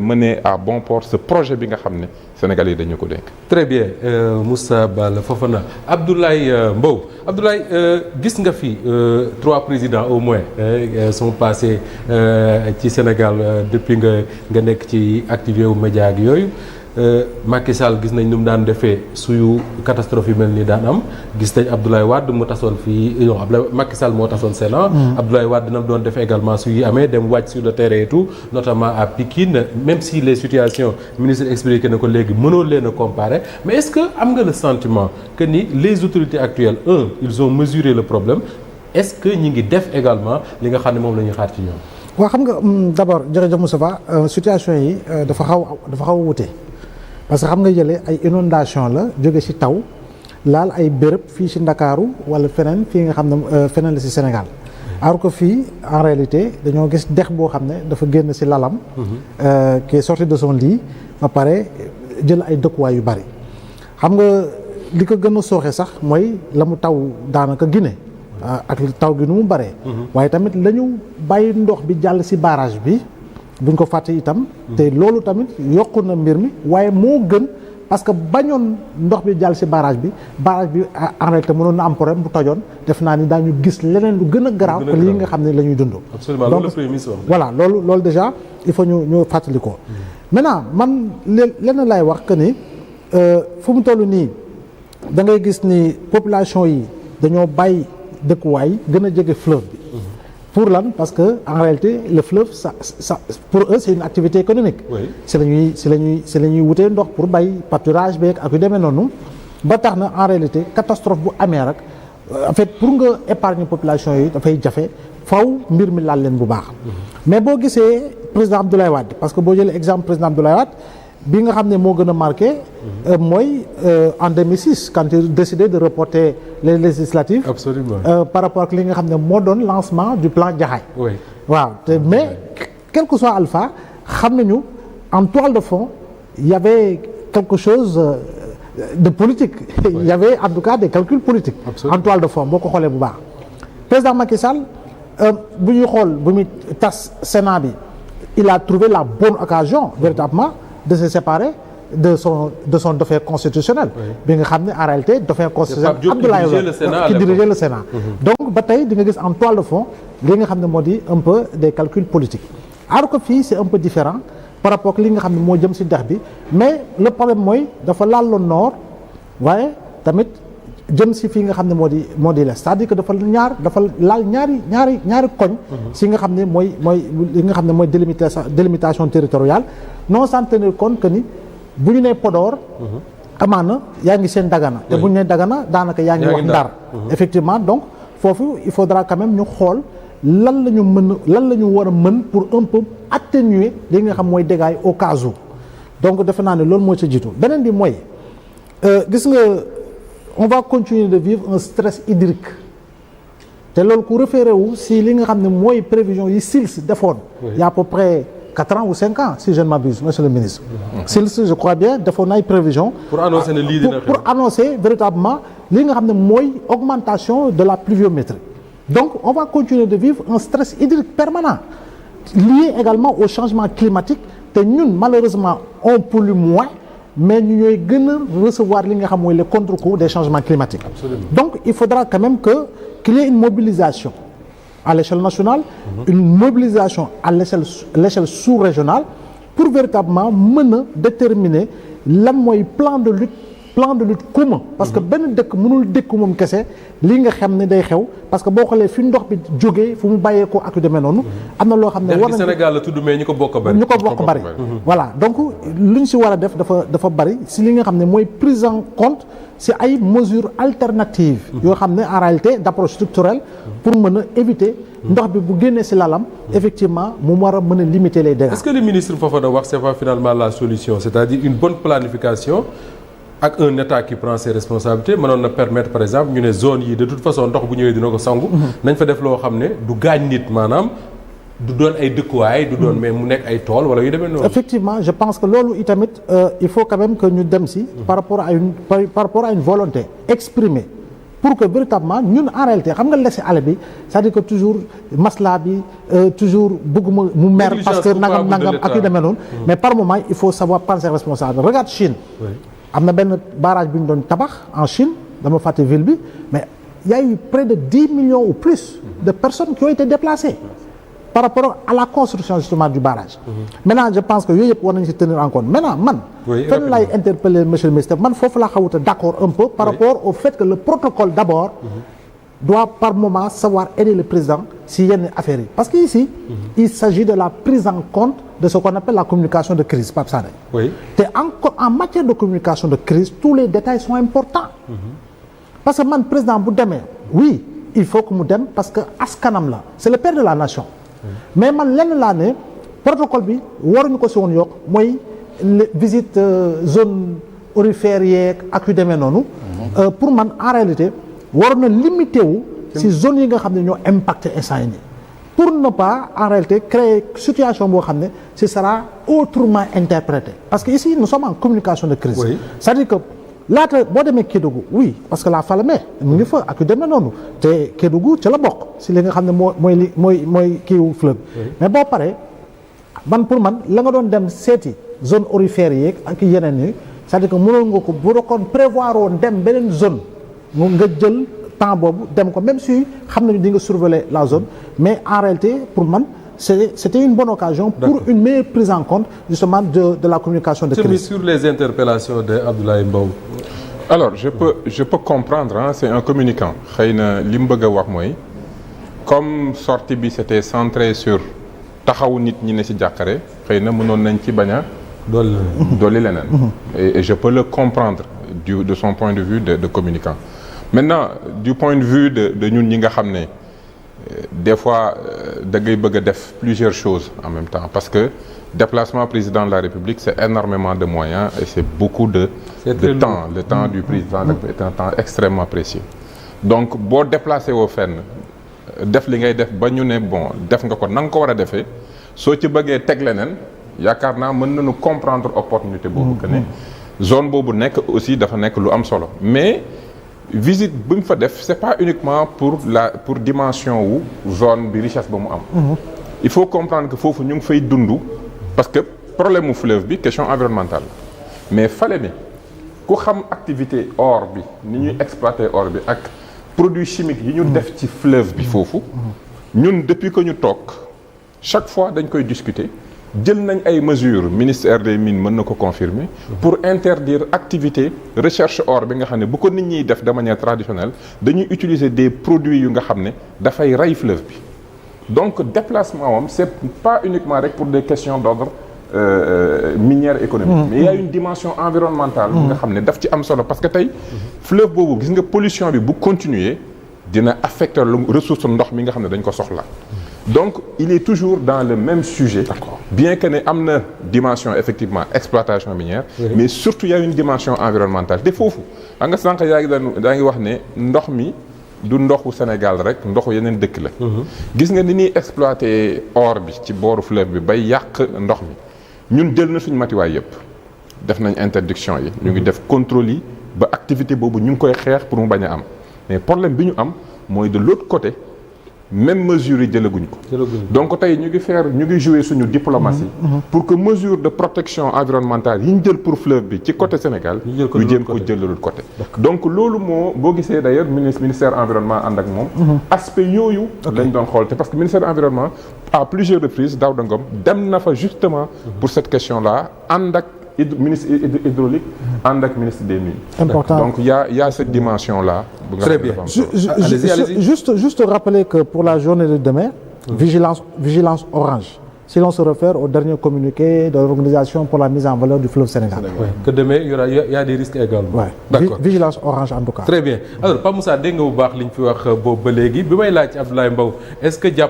mener à bon port ce projet bi nga xam ne Sénégalais yi dañu ko dénk. très bien Moussa Balla Fofana Abdoulaye Mbow Abdoulaye gis nga fi 3 présidents au moins sont passés ci Sénégal depuis nga nekk ci activité wu média ak yooyu Macky Sall gis nañ nu mu daan defee suyu catastrophe yu mel ni daan am gis nañ Abdoulaye Wade mu tasoon fii Macky Sall moo tasoon Sénat. Abdoulaye Wade dina doon def également su yi amee dem wàcc sur le terrain et tout notamment à Pikine même si les situations ministre expliqué na ko léegi mënoo leen a comparer mais est-ce que am nga le sentiment que ni les autorités actuelles ils ont mesuré le problème est-ce que ñi ngi def également li nga xam ne moom la ñuy xaar ci ñoom. waaw xam nga d'abord jërëjëf Moustapha situation yi dafa xaw a wute. parce que xam nga jëlee ay inondation la jóge ci taw laal ay béréb fii ci Ndakaaru wala feneen fii nga xam ne feneen la ci Sénégal alors que fii en réalité dañoo gis dex boo xam ne dafa génn ci lalam qui est sorti de son lit ba pare jël ay dëkkuwaay yu bari xam nga li ko gën a sooxe sax mooy la mu taw daanaka Guinée ak taw gi nu mu baree waaye tamit la ñu bàyyi ndox bi jàll ci barrage bi buñ ko fàtte itam te loolu tamit yokku na mbir mi waaye moo gën parce que bañoon ndox bi jàll ci barrage bi en réalité mënoon na am problème bu tojoon def naa ni daañu gis leneen lu gën a garaaw que lii nga xam ne la ñuy dund. Absolument loolu la Premier ministre wax. voilà loolu déjà il faut ñu fàttali ko. maintenant man lenn laay wax que ni fu mu toll nii da ngay gis ni population yi dañoo bàyyi dëkkuwaay gën a jege fleuve bi. Pour lan parce que en réalité le fleuve ça pour eux c'est une activité économique. Oui. c'est la ñuy wutee ndox pour bay pâturage beeg ak yu demee noonu ba tax na en réalité catastrophe bu amee rek en fait pour nga épargner population yi dafay jafe faw mbir mi laal leen bu baax. mais boo gisee président Abdoulaye Wade parce que boo jëlee exemple président Abdoulaye Wade bi nga xam ne moo gën a marqué. mooy en 2006 quand il décidé de reporter les législatives. Absolument. Par rapport ak li nga xam ne moo doon lancement du plan Jaxaay. Oui. waaw te mais quel que soit Alpha xam nañu en toile de fond il y avait quelque chose de politique. Oui. Il y avait en tout cas des calculs politiques. Absolument. En toile de fond boo ko xoolee bu baax. président Macky Sall bu ñuy xool bu muy tas Sénat bi il a trouvé la bonne occasion véritablement de se séparer de son dauphin constitutionnel. bi nga xam ne en réalité dauphin constitutionnel Abdoulaye Wade qui dirigeait le Sénat. donc ba tey di nga gis en toile de fond li nga xam ne moo di un peu des calculs politiques. alors que fii c'est un peu différent par rapport ak li nga xam ne moo jëm ci dex bi mais le problème mooy dafa laal le nord waaye tamit jëm ci fii nga xam ne moo di l'est c'est-à-dire que dafa laal ñaari koñ. ci nga xam ne mooy li nga xam ne mooy délimitation territoriale non sans tenir compte que ni. bu ñu nee Podor. amaana yaa ngi seen Dagana. te bu ñu nee Dagana daanaka yaa ngi wax Ndar. effectivement donc foofu il faudra quand même ñu xool lan la ñu war a mën pour un peu atténuer li nga xam mooy dégâts au cas où. donc defe naa ne loolu moo ci jiitu beneen bi mooy gis nga on va continuer de vivre un stress hydrique te loolu ku référé wu si li nga xam ne mooy prévision yi SILS defoon. il y a à peu près 4 ans ou 5 ans si je ne m'abuse monsieur le ministre. SILS je crois bien defoon na ay prévisions. pour annoncer ne lii dina pour annoncer véritablement li nga xam ne mooy augmentation de la pluviométrie. donc on va continuer de vivre un stress hydrique permanent lié également au changement climatique te ñun malheureusement on pollue moins mais ñu ñooy gën a recevoir li nga xam mooy les contre-coups des changements climatiques. Absolument. donc il faudra quand même qu'il y ait une mobilisation à l'échelle nationale, une mobilisation à l'échelle sous-régionale pour véritablement mën a déterminer lan mooy plan de lutte commun parce que benn dëkk mënul dëkk moom kese lii nga xam ne day xew parce que boo xoolee fi ndox bi jógee fu mu bàyyeekoo ak yu demee noonu am na loo xam ne war Sénégal la tudd mais ñu ko bokk bari voilà donc lu ñu si war a def dafa bari si li nga xam ne mooy prise en compte si ay mesures alternatives yoo xam ne en réalité d'approche structurelle pour mën a éviter ndox bi bu génnee si lalam effectivement mu war a mën a limiter les dégâts. Est-ce que le ministre Fofana wax c'est pas finalement la solution c'est-à-dire une bonne planification ak un état qui prend ses responsabilités mënoon na permettre par exemple ñu ne zone yi de toute façon ndox bu ñëwee dina ko sangu nañ fa def loo xam ne du gaañ nit maanaam du doon ay dëkkuwaay du doon mais mu nekk ay tool wala yu demee noonu. effectivement je pense que loolu itamit il faut quand même que ñu dem si par rapport à une volonté exprimée pour que véritablement ñun en réalité xam nga laisser-aller bi c'est-à-dire que toujours masla bi toujours bëgguma mu mer parce que nangam ak yu demee noonu mais par moment il faut savoir prendre ses responsabilités. Regarde Chine am na benn barrage bi ñu doon tabax en Chine dama fàtte ville bi mais il y a eu près de 10 millions ou plus de personnes qui ont été déplacées par rapport à la construction justement du barrage. Maintenant je pense que yooyu yëpp war nañu si tenir en compte maintenant man fenn lay interpeller monsieur le ministre man foofu laa xawuta d'accord un peu par rapport au fait que le protocole d'abord doit par moment savoir aider le président si yenn affaires yi parce que ici il s'agit de la prise en compte de ce qu'on appelle la communication de crise Pape Sané te encore en matière de communication de crise tous les détails sont importants parce que man président bu demee oui il faut que mu dem parce que askanam la c'est le père de la nation mais man lenn laa ne protocole bi waruñu ko si woon yokk mooy visite zone aurifère yeeg ak yu demee noonu pour man en réalité waroon na limité wu si zone yi nga xam ne ñoo impacté instant yi pour ne pas en réalité créer situation boo xam ne ce sera autrement interprété parce que ici nous sommes en communication de crise c'est-à-dire que laata boo demee Kédougou oui parce que la Falémé mu ngi fa ak yu demee noonu te Kédougou ca la bokk si li nga xam ne mooy kiiwu fleuve mais boo paree man pour man la nga doon dem seeti zone aurifère yeeg ak yeneen yi c'est-à-dire que mënoon nga ko bu doon prévoir woon dem beneen zone nga jël temps boobu dem ko même si xam nañu di nga surveiller la zone mais en réalité pour man c'était une bonne occasion pour une meilleure prise en compte justement de la communication de crise. Sur les interpellations de Abdoulaye Mbow. Alors je peux comprendre c'est un communicant xëy na li mu bëgg a wax mooy comme sortie bi c'était centré sur taxawu nit ñi ne ci jàkkare xëy na mënoon nañ ci bañ a dolli leneen et je peux le comprendre de son point de vue de communicant. Maintenant du point de vue de ñun ñi nga xam ne des fois da ngay bëgg a def plusieurs choses en même temps parce que déplacement président de la République c'est énormément de moyens et c'est beaucoup de temps le temps du président est un temps extrêmement précieux donc boo déplacé woo fenn def li ngay def ba ñu ne bon def nga ko na nga ko war a defee soo ci bëggee teg leneen yaakaar naa mën nañu comprendre opportunité boobu que ne zone boobu nekk aussi dafa nekk lu am solo mais visite bu ñu fa def c'est pas uniquement pour dimension wu zone bi richesse ba mu am il faut comprendre que foofu ñu ngi fay dund parce que problème mu fleuve bi question environnementale mais Falémé ku xam activité or bi ni ñuy exploiter or bi ak produits chimiques yi ñu def ci fleuve bi foofu ñun depuis que ñu toog chaque fois dañ koy discuter jël nañ ay mesures ministère des mines mën na ko confirmer pour interdire activité recherche or bi nga xam ne bu ko nit ñiy def de manière traditionnelle dañuy utiliser des produits yu nga xam ne dafay rey fleuve bi donc déplacement am c'est pas uniquement rek pour des questions d'ordre minière économique mais il y a une dimension environnementale nga xam ne daf ci am solo parce que tey fleuve boobu gis nga pollution bi bu continuer dina affecter lu ressource ndox mi nga xam ne dañ ko soxla donc il est toujours dans le même sujet bien que ne am na dimension effectivement exploitation minière mais surtout il y a une dimension environnementale te foofu xam nga sànq daa ngi wax ne ndox mi du ndoxu Sénégal rek ndoxu yeneen dëkk la gis nga ni ñuy exploiter or bi ci booru fleuve bi bay yàq ndox mi ñun jël na suñu matuwaay yëpp def nañ interdiction yi ñu ngi def contrôle yi ba activité boobu ñu ngi koy xeex pour mu bañ a am mais problème bi ñu am mooy de l'autre côté même mesures yi jëlaguñ ko donc tey ñu ngi jouer suñu diplomatie pour que mesure de protection environnementale yi ñu jël pour fleuve bi ci côté Sénégal ñu jéem ko jël de l'autre côté donc loolu moo boo gisee d'ailleurs ministère environnement ànd ak moom aspect yooyu lañ doon xool te parce que ministère environnement à plusieurs reprises Daouda Ngom dem na fa justement pour cette question là ànd ak ministre hydraulique ànd ak ministre des mines. Important. Donc il y a cette dimension là. Très bien. Allez-y. Juste rappeler que pour la journée de demain, vigilance orange. Si l'on se réfère au dernier communiqué de l'Organisation pour la mise en valeur du fleuve Sénégal. Ouais. Que demain il y a des risques également. Ouais. D'accord. Vigilance orange en tout cas. Très bien. Alors Pape Moussa dégg nga bu baax li ñu fi wax boobu ba léegi bi may laaj Abdoulaye Mbow est-ce que jàpp